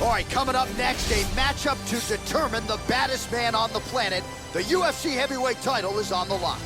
All right, coming up next, a matchup to determine the baddest man on the planet. The UFC heavyweight title is on the line.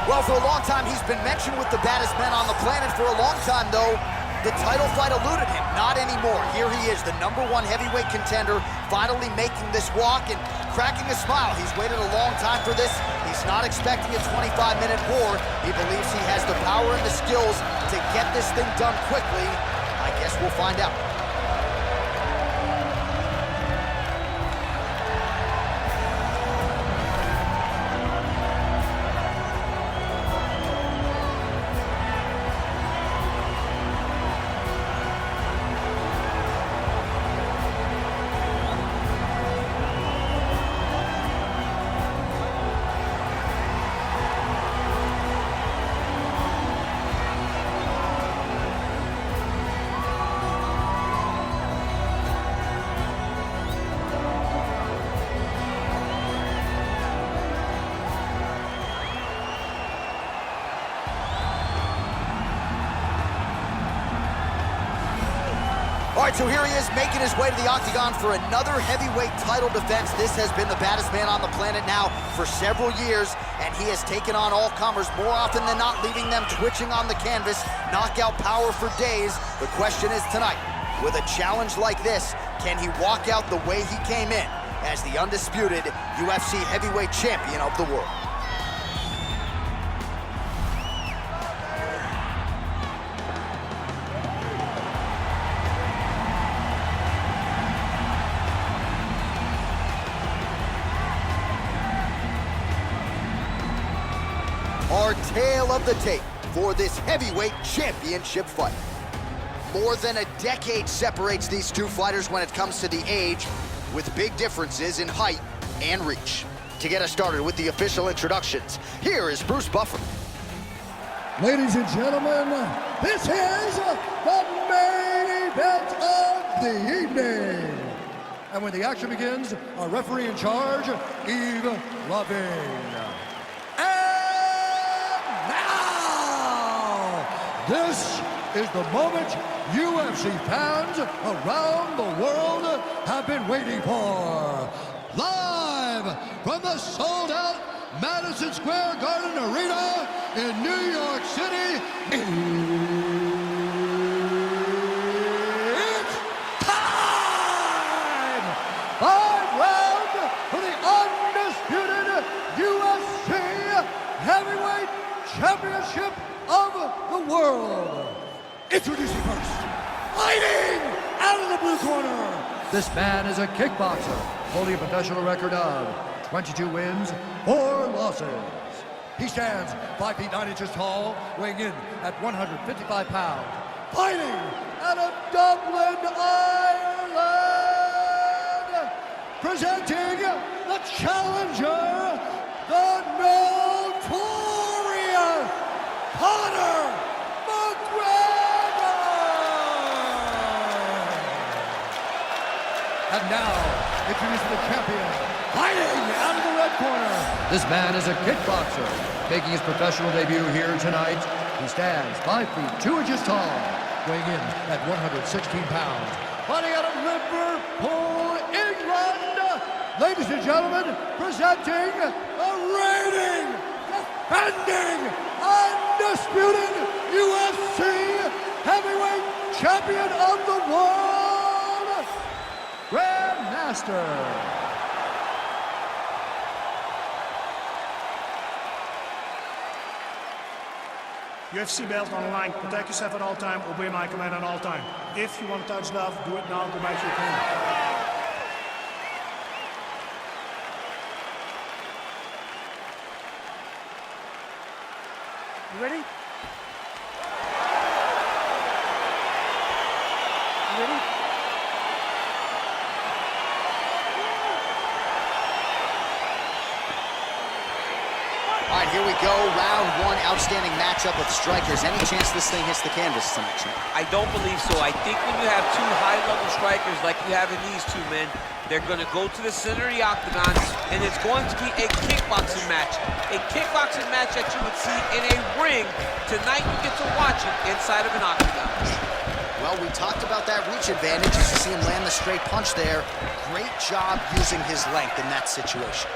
Well, for a long time, he's been mentioned with the baddest men on the planet. For a long time, though, the title fight eluded him. Not anymore. Here he is, the #1 heavyweight contender, finally making this walk and cracking a smile. He's waited a long time for this. He's not expecting a 25-minute war. He believes he has the power and the skills to get this thing done quickly. I guess we'll find out. All right, so here he is making his way to the octagon for another heavyweight title defense. This has been the baddest man on the planet now for several years, and he has taken on all comers more often than not, leaving them twitching on the canvas. Knockout power for days. The question is tonight, with a challenge like this, can he walk out the way he came in as the undisputed UFC heavyweight champion of the world? Our tale of the tape for this heavyweight championship fight. More than a decade separates these two fighters when it comes to the age, with big differences in height and reach. To get us started with the official introductions, here is Bruce Buffer. Ladies and gentlemen, this is the main event of the evening. And when the action begins, our referee in charge, Yves Loving. This is the moment UFC fans around the world have been waiting for. Live from the sold-out Madison Square Garden Arena in New York City, it's time! 5 rounds for the undisputed UFC Heavyweight Championship of the world. Introducing first, fighting out of the blue corner. This man is a kickboxer, holding a professional record of 22 wins, 4 losses. He stands 5 feet 9 inches tall, weighing in at 155 pounds. Fighting out of Dublin, Ireland. Presenting the challenger, the notorious Conor McGregor! And now, introducing the champion, fighting out of the red corner. This man is a kickboxer, making his professional debut here tonight. He stands 5 feet 2 inches tall, weighing in at 116 pounds. Fighting out of Liverpool, England. Ladies and gentlemen, presenting the reigning, defending, undisputed UFC heavyweight champion of the world, Grandmaster. UFC belt on the line. Protect yourself at all time. Obey my command at all time. If you want to touch love, do it now. Go back to your corner. You ready? You ready? All right, here we go. Round 1, outstanding matchup of strikers. Any chance this thing hits the canvas tonight, champ? I don't believe so. I think when you have two high-level strikers like you have in these two men, They're going to go to the center of the octagon, and it's going to be a kickboxing match. A kickboxing match that you would see in a ring. Tonight, you get to watch it inside of an octagon. Well, we talked about that reach advantage. You see him land the straight punch there. Great job using his length in that situation.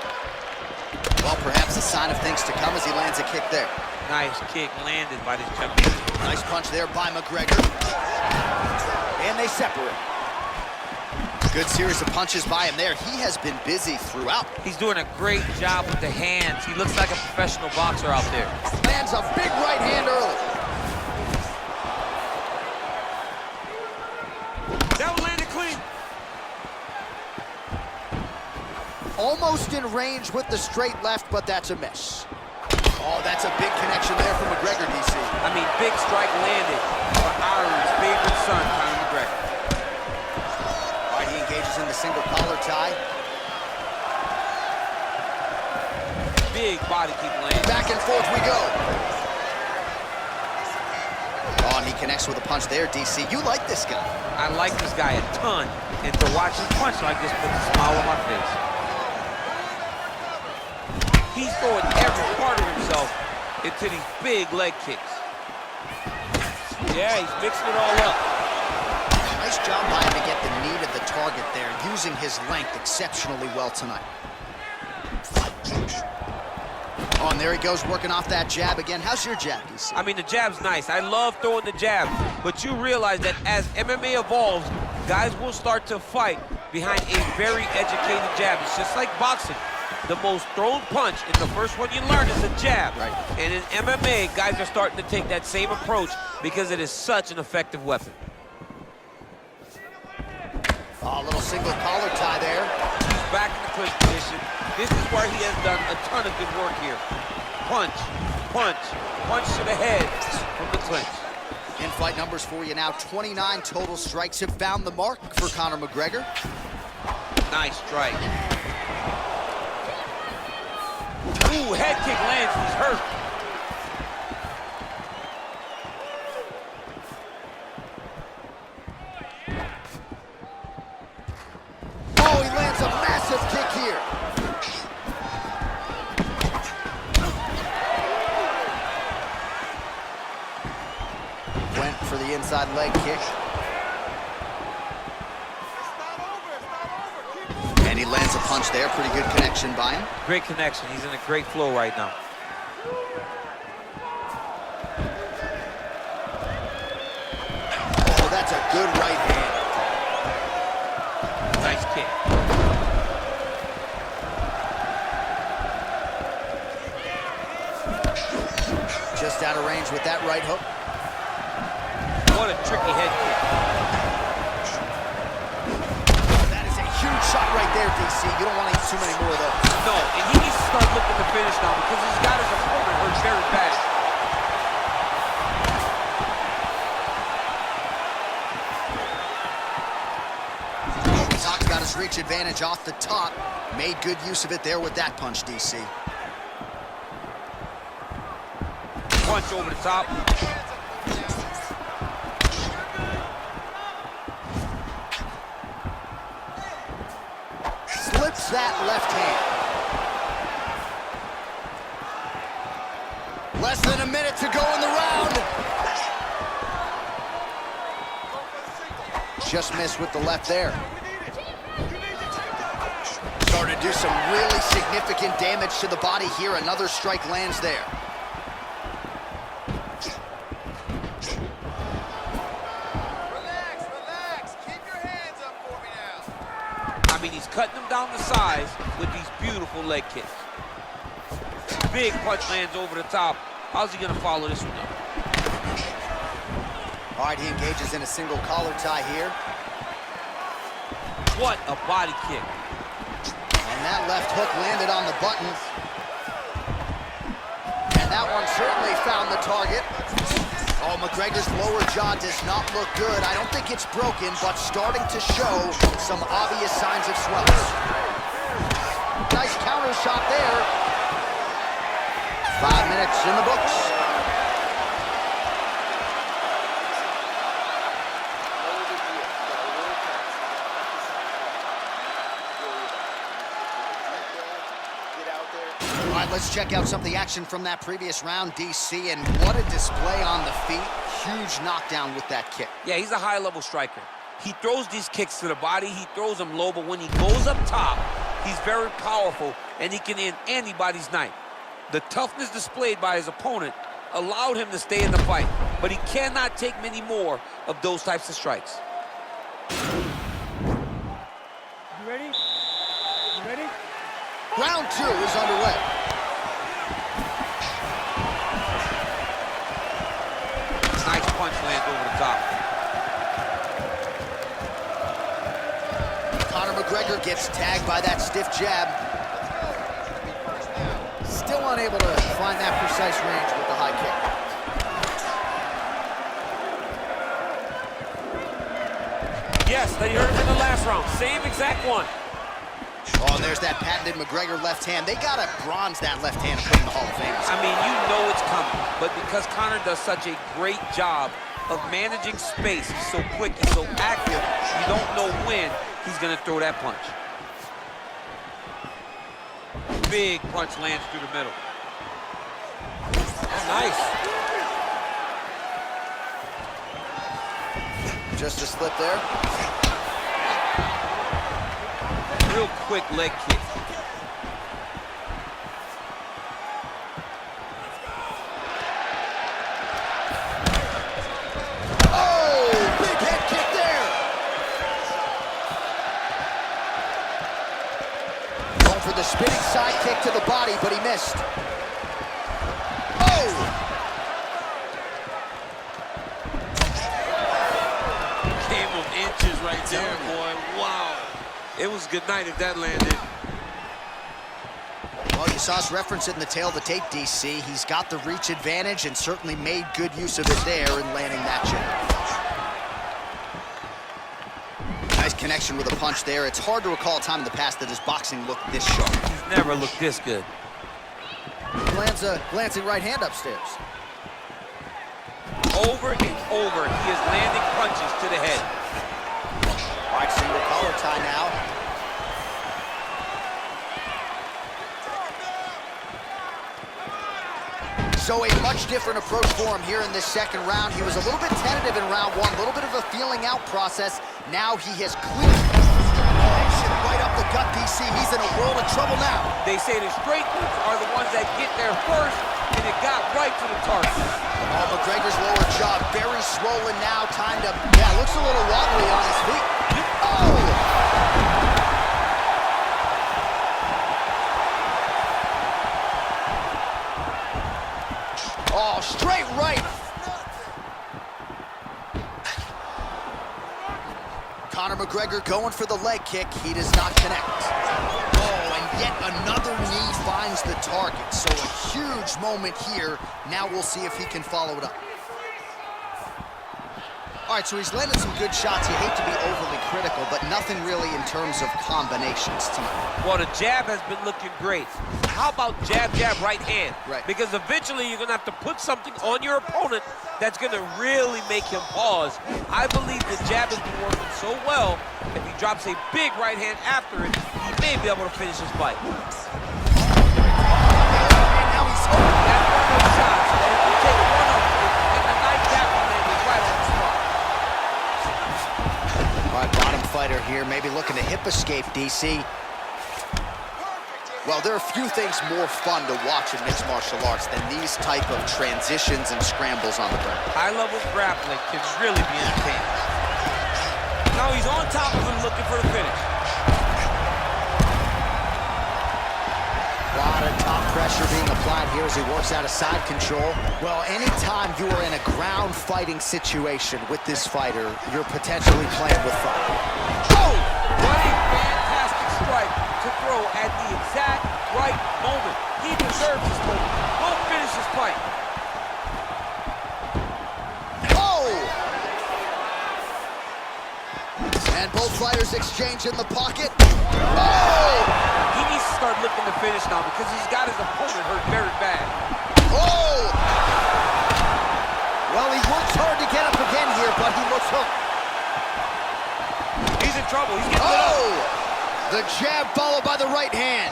Well, perhaps a sign of things to come as he lands a kick there. Nice kick landed by this champion. Nice punch there by McGregor. And they separate. Good series of punches by him there. He has been busy throughout. He's doing a great job with the hands. He looks like a professional boxer out there. Lands a big right hand early. That one landed clean. Almost in range with the straight left, but that's a miss. Oh, that's a big connection there from McGregor, DC. I mean, big strike landed for Ireland's favorite son, Conor McGregor. All right, he engages in the single collar tie. Big body kick landed. Back and forth we go. Oh, and he connects with a punch there, DC. You like this guy. I like this guy a ton, and to watch him punch like this puts a smile on my face. He's throwing every part of himself into these big leg kicks. Yeah, he's mixing it all up. Nice job by him to get the knee to the target there, using his length exceptionally well tonight. Oh, and there he goes, working off that jab again. How's your jab, DC? I mean, the jab's nice. I love throwing the jab, but you realize that as MMA evolves, guys will start to fight behind a very educated jab. It's just like boxing. The most thrown punch, and the first one you learn is a jab. Right. And in MMA, guys are starting to take that same approach because it is such an effective weapon. Oh, a little single collar tie there. He's back in the clinch position. This is where he has done a ton of good work here. Punch, punch, punch to the head from the clinch. In-fight numbers for you now. 29 total strikes have found the mark for Conor McGregor. Nice strike. Ooh, head kick lands, he's hurt. Oh, he lands a massive kick here. Went for the inside leg kick. And he lands a punch there. Pretty good connection by him. Great connection. He's in a great flow right now. Oh, that's a good right hand. Nice kick. Just out of range with that right hook. What a tricky head kick. That is a huge shot right there, DC. You don't want to eat too many more of those. No, and he needs to start looking to finish now because he's got his opponent hurt very bad. We talked about his reach advantage off the top. Made good use of it there with that punch, DC. Punch over the top. Slips that left hand. Less than a minute to go in the round. Just missed with the left there. Starting to do some really significant damage to the body here. Another strike lands there. I mean, he's cutting them down the sides with these beautiful leg kicks. Big punch lands over the top. How's he gonna follow this one up? All right, he engages in a single collar tie here. What a body kick. And that left hook landed on the button. And that one certainly found the target. Oh, McGregor's lower jaw does not look good. I don't think it's broken, but starting to show some obvious signs of swelling. Nice counter shot there. 5 minutes in the books. All right, let's check out some of the action from that previous round, DC, and what a display on the feet. Huge knockdown with that kick. Yeah, he's a high-level striker. He throws these kicks to the body, he throws them low, but when he goes up top, he's very powerful, and he can end anybody's night. The toughness displayed by his opponent allowed him to stay in the fight, but he cannot take many more of those types of strikes. You ready? You ready? Round 2 is underway. Nice punch lands over the top. Conor McGregor gets tagged by that stiff jab. Still unable to find that precise range with the high kick. Yes, they heard him in the last round. Same exact one. Oh, and there's that patented McGregor left hand. They gotta bronze that left hand and put in the Hall of Fame. I mean, you know it's coming, but because Conor does such a great job of managing space, he's so quick, he's so active, you don't know when he's gonna throw that punch. Big punch lands through the middle. That's nice. Just a slip there. Real quick leg kick. Oh, big head kick there. Going for the spinning side kick to the body, but he missed. Oh! Game of inches right there, boy. Wow. It was a good night if that landed. Well, you saw us reference it in the tail of the tape, DC. He's got the reach advantage and certainly made good use of it there in landing that jab. Nice connection with a punch there. It's hard to recall a time in the past that his boxing looked this sharp. He's never looked this good. Lands a glancing right hand upstairs. Over and over, he is landing punches to the head. All right, single collar tie now. So a much different approach for him here in this second round. He was a little bit tentative in round 1, a little bit of a feeling out process. Now he has cleared right up the gut, DC. He's in a world of trouble now. They say the straight ones are the ones that get there first, and it got right to the target. Oh, McGregor's lower jaw very swollen now. Time to, looks a little wobbly on his feet. Oh! Oh, straight right. Conor McGregor going for the leg kick. He does not connect. Oh, and yet another knee finds the target. So a huge moment here. Now we'll see if he can follow it up. All right, so he's landed some good shots. You hate to be overly critical, but nothing really in terms of combinations tonight. Well, the jab has been looking great. How about jab, jab, right hand? Right. Because eventually you're going to have to put something on your opponent that's going to really make him pause. I believe the jab has been working so well, if he drops a big right hand after it, he may be able to finish his fight. And now he's hurt. That's one of those shots that if you take one of them, and the knife jab will land it right on the spot. All right, bottom fighter here, maybe looking to hip escape, DC. Well, there are few things more fun to watch in mixed martial arts than these type of transitions and scrambles on the ground. High-level grappling can really be entertaining. Now he's on top of him looking for the finish. A lot of top pressure being applied here as he works out of side control. Well, anytime you are in a ground fighting situation with this fighter, you're potentially playing with fire. Oh! What a fantastic strike to throw at the exact right moment. He deserves this moment. Go finish his fight. Oh! And both fighters exchange in the pocket. Oh! He needs to start looking to finish now because he's got his opponent hurt very bad. Oh! Well, he works hard to get up again here, but he looks hooked. He's in trouble. He's getting lit up. Oh! The jab followed by the right hand.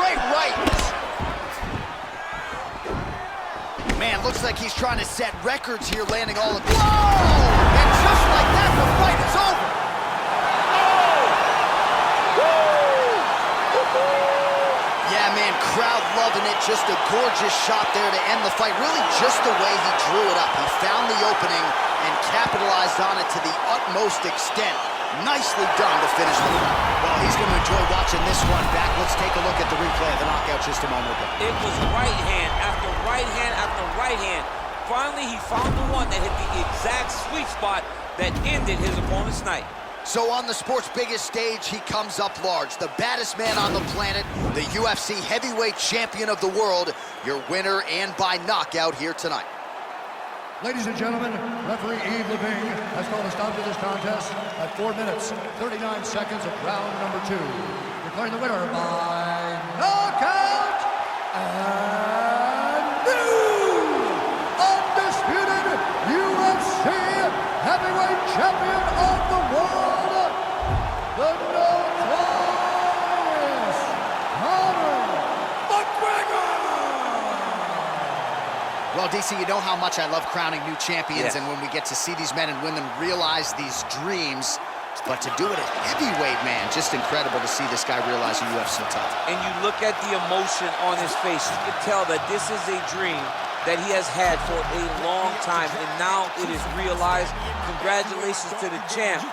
straight right. Man, looks like he's trying to set records here, landing all of these. Whoa! And just like that, the fight is over. Yeah, man, crowd loving it. Just a gorgeous shot there to end the fight. Really just the way he drew it up. He found the opening and capitalized on it to the utmost extent. Nicely done to finish the fight. Well, he's going to enjoy watching this one back. Let's take a look at the replay of the knockout just a moment ago. It was right hand after right hand after right hand. Finally, he found the one that hit the exact sweet spot that ended his opponent's night. So on the sport's biggest stage, he comes up large. The baddest man on the planet, the UFC Heavyweight Champion of the world, your winner and by knockout here tonight. Ladies and gentlemen, referee Yves Levine has called a stop to this contest at 4 minutes, 39 seconds of round number 2. Declaring the winner by knockout and new undisputed UFC Heavyweight Champion of the world, the notorious Conor McGregor! Well, DC, you know how much I love crowning new champions, Yeah. and when we get to see these men and women realize these dreams, but to do it at heavyweight, man, just incredible to see this guy realize a UFC title. And you look at the emotion on his face, you can tell that this is a dream that he has had for a long time, and now it is realized. Congratulations to the champ.